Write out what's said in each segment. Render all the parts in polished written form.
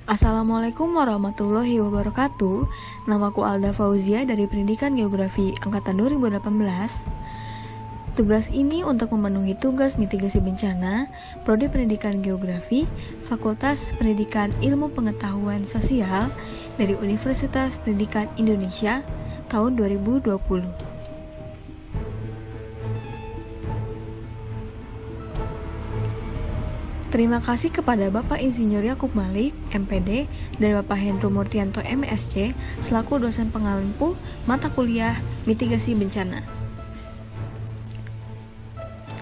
Assalamualaikum warahmatullahi wabarakatuh. Namaku Alda Fauzia dari Pendidikan Geografi Angkatan 2018. Tugas ini untuk memenuhi tugas mitigasi bencana Prodi Pendidikan Geografi Fakultas Pendidikan Ilmu Pengetahuan Sosial dari Universitas Pendidikan Indonesia tahun 2020. Terima kasih kepada Bapak Insinyur Yakub Malik, MPD, dan Bapak Hendro Murtianto, MSc, selaku dosen pengampu mata kuliah mitigasi bencana.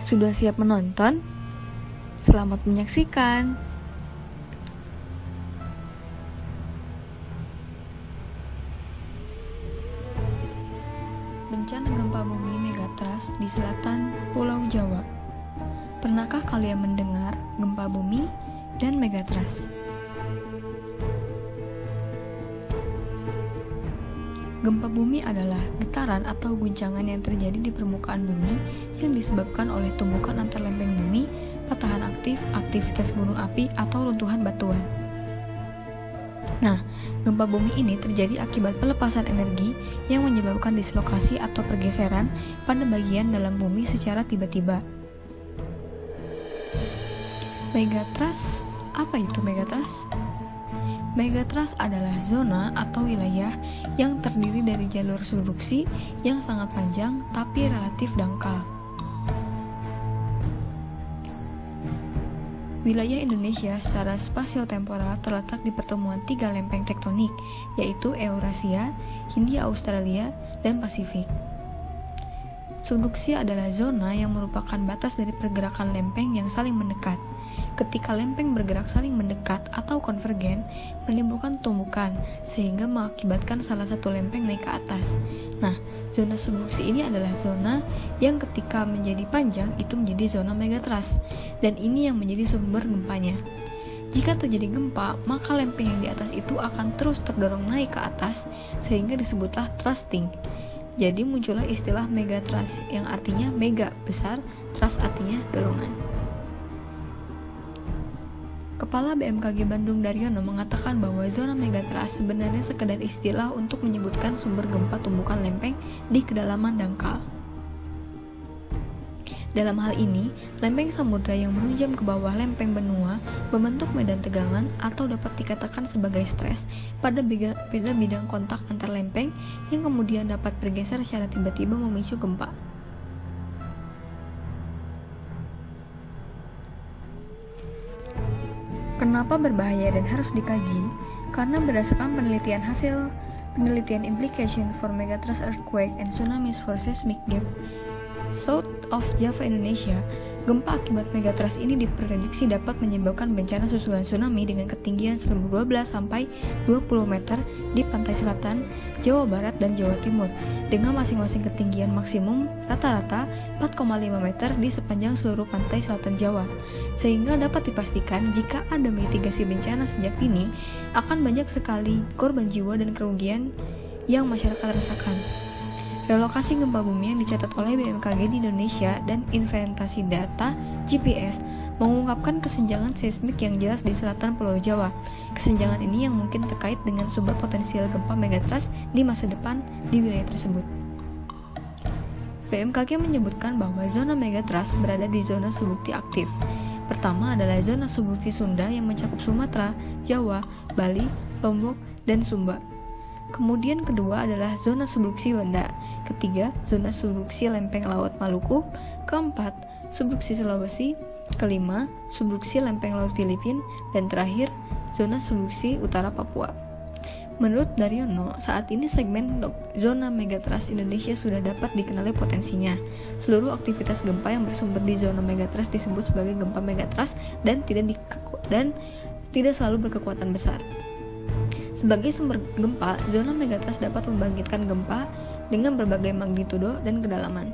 Sudah siap menonton? Selamat menyaksikan. Bencana gempa bumi megatrust di selatan Pulau Jawa. Pernahkah kalian mendengar gempa bumi dan megatrust? Gempa bumi adalah getaran atau guncangan yang terjadi di permukaan bumi yang disebabkan oleh tumbukan antar lempeng bumi, patahan aktif, aktivitas gunung api, atau runtuhan batuan. Nah, gempa bumi ini terjadi akibat pelepasan energi yang menyebabkan dislokasi atau pergeseran pada bagian dalam bumi secara tiba-tiba. Megatrust, apa itu megatrust? Megatrust adalah zona atau wilayah yang terdiri dari jalur subduksi yang sangat panjang tapi relatif dangkal. Wilayah Indonesia secara spasio-temporal terletak di pertemuan tiga lempeng tektonik, yaitu Eurasia, Hindia Australia, dan Pasifik. Subduksi adalah zona yang merupakan batas dari pergerakan lempeng yang saling mendekat. Ketika lempeng bergerak saling mendekat atau konvergen, menimbulkan tumbukan sehingga mengakibatkan salah satu lempeng naik ke atas. Nah, zona subduksi ini adalah zona yang ketika menjadi panjang itu menjadi zona megatrust, dan ini yang menjadi sumber gempanya. Jika terjadi gempa, maka lempeng yang di atas itu akan terus terdorong naik ke atas sehingga disebutlah thrusting. Jadi muncullah istilah megatrust yang artinya mega, besar, trust artinya dorongan. Kepala BMKG Bandung Daryono mengatakan bahwa zona megatrust sebenarnya sekedar istilah untuk menyebutkan sumber gempa tumbukan lempeng di kedalaman dangkal. Dalam hal ini, lempeng samudra yang menunjam ke bawah lempeng benua membentuk medan tegangan atau dapat dikatakan sebagai stres pada bidang kontak antar lempeng yang kemudian dapat bergeser secara tiba-tiba memicu gempa. Kenapa berbahaya dan harus dikaji? Karena berdasarkan hasil penelitian Implication for Megatrust Earthquake and Tsunamis for Seismic Gap South of Java, Indonesia, gempa akibat megatrust ini diprediksi dapat menyebabkan bencana susulan tsunami dengan ketinggian 12 sampai 20 meter di pantai selatan, Jawa Barat, dan Jawa Timur, dengan masing-masing ketinggian maksimum rata-rata 4,5 meter di sepanjang seluruh pantai selatan Jawa. Sehingga dapat dipastikan jika ada mitigasi bencana sejak dini, akan banyak sekali korban jiwa dan kerugian yang masyarakat rasakan. Relokasi gempa bumi yang dicatat oleh BMKG di Indonesia dan inventasi data GPS mengungkapkan kesenjangan seismik yang jelas di selatan Pulau Jawa. Kesenjangan ini yang mungkin terkait dengan sumber potensial gempa megatrust di masa depan di wilayah tersebut. BMKG menyebutkan bahwa zona megatrust berada di zona subduksi aktif. Pertama adalah zona subduksi Sunda yang mencakup Sumatera, Jawa, Bali, Lombok, dan Sumba. Kemudian kedua adalah zona subduksi Banda. Ketiga, zona subduksi lempeng laut Maluku. Keempat, subduksi Sulawesi. Kelima, subduksi lempeng laut Filipina. Dan terakhir, zona subduksi utara Papua. Menurut Daryono, saat ini segmen zona megatrust Indonesia sudah dapat dikenali potensinya. Seluruh aktivitas gempa yang bersumber di zona megatrust disebut sebagai gempa megatrust dan tidak selalu berkekuatan besar. Sebagai sumber gempa, zona megatrust dapat membangkitkan gempa dengan berbagai magnitudo dan kedalaman.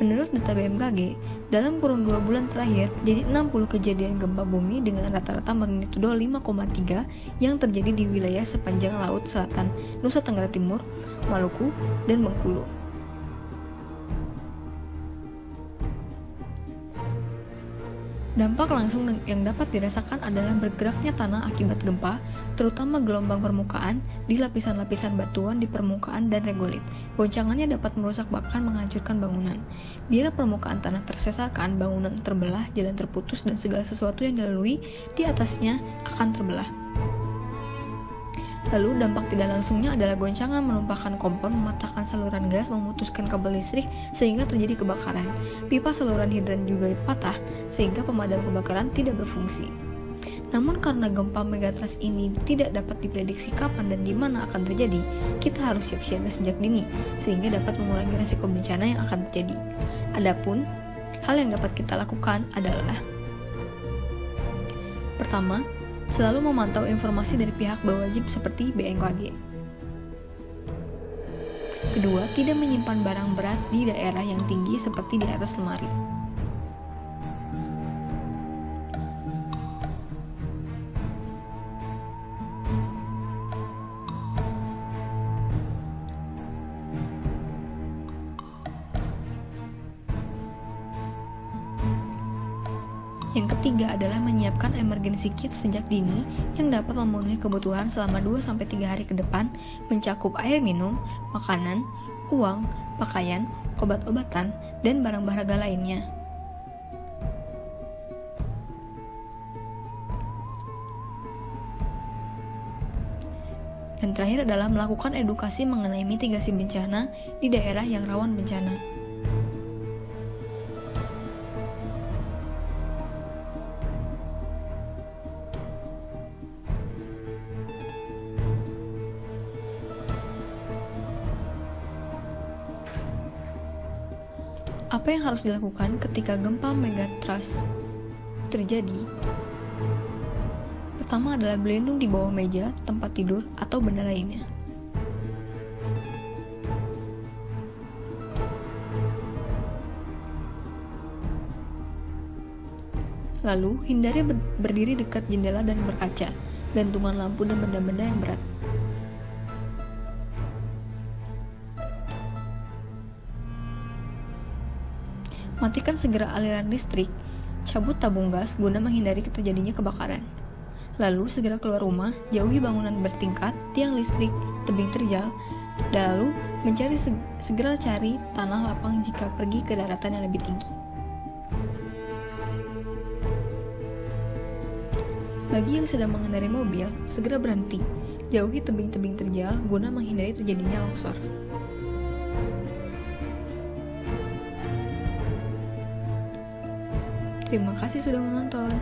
Menurut data BMKG, dalam kurun 2 bulan terakhir, jadi 60 kejadian gempa bumi dengan rata-rata magnitudo 5,3 yang terjadi di wilayah sepanjang Laut Selatan, Nusa Tenggara Timur, Maluku, dan Bengkulu. Dampak langsung yang dapat dirasakan adalah bergeraknya tanah akibat gempa, terutama gelombang permukaan di lapisan-lapisan batuan di permukaan dan regolit. Goncangannya dapat merusak bahkan menghancurkan bangunan. Bila permukaan tanah tersesarkan, bangunan terbelah, jalan terputus, dan segala sesuatu yang dilalui di atasnya akan terbelah. Lalu dampak tidak langsungnya adalah goncangan menumpahkan kompor, mematahkan saluran gas, memutuskan kabel listrik sehingga terjadi kebakaran. Pipa saluran hidran juga patah sehingga pemadam kebakaran tidak berfungsi. Namun karena gempa megatrust ini tidak dapat diprediksi kapan dan di mana akan terjadi, kita harus siap siaga sejak dini sehingga dapat mengurangi risiko bencana yang akan terjadi. Adapun hal yang dapat kita lakukan adalah: pertama, selalu memantau informasi dari pihak berwajib seperti BMKG. Kedua, tidak menyimpan barang berat di daerah yang tinggi seperti di atas lemari. Yang ketiga adalah menyiapkan emergency kit sejak dini yang dapat memenuhi kebutuhan selama 2-3 hari ke depan, mencakup air minum, makanan, uang, pakaian, obat-obatan, dan barang berharga lainnya. Dan terakhir adalah melakukan edukasi mengenai mitigasi bencana di daerah yang rawan bencana. Apa yang harus dilakukan ketika gempa megatrust terjadi? Pertama adalah berlindung di bawah meja, tempat tidur, atau benda lainnya. Lalu, hindari berdiri dekat jendela dan berkaca, gantungan lampu dan benda-benda yang berat. Matikan segera aliran listrik, cabut tabung gas guna menghindari terjadinya kebakaran. Lalu segera keluar rumah, jauhi bangunan bertingkat, tiang listrik, tebing terjal, dan lalu segera cari tanah lapang jika pergi ke daratan yang lebih tinggi. Bagi yang sedang mengendarai mobil, segera berhenti, jauhi tebing-tebing terjal guna menghindari terjadinya longsor. Terima kasih sudah menonton.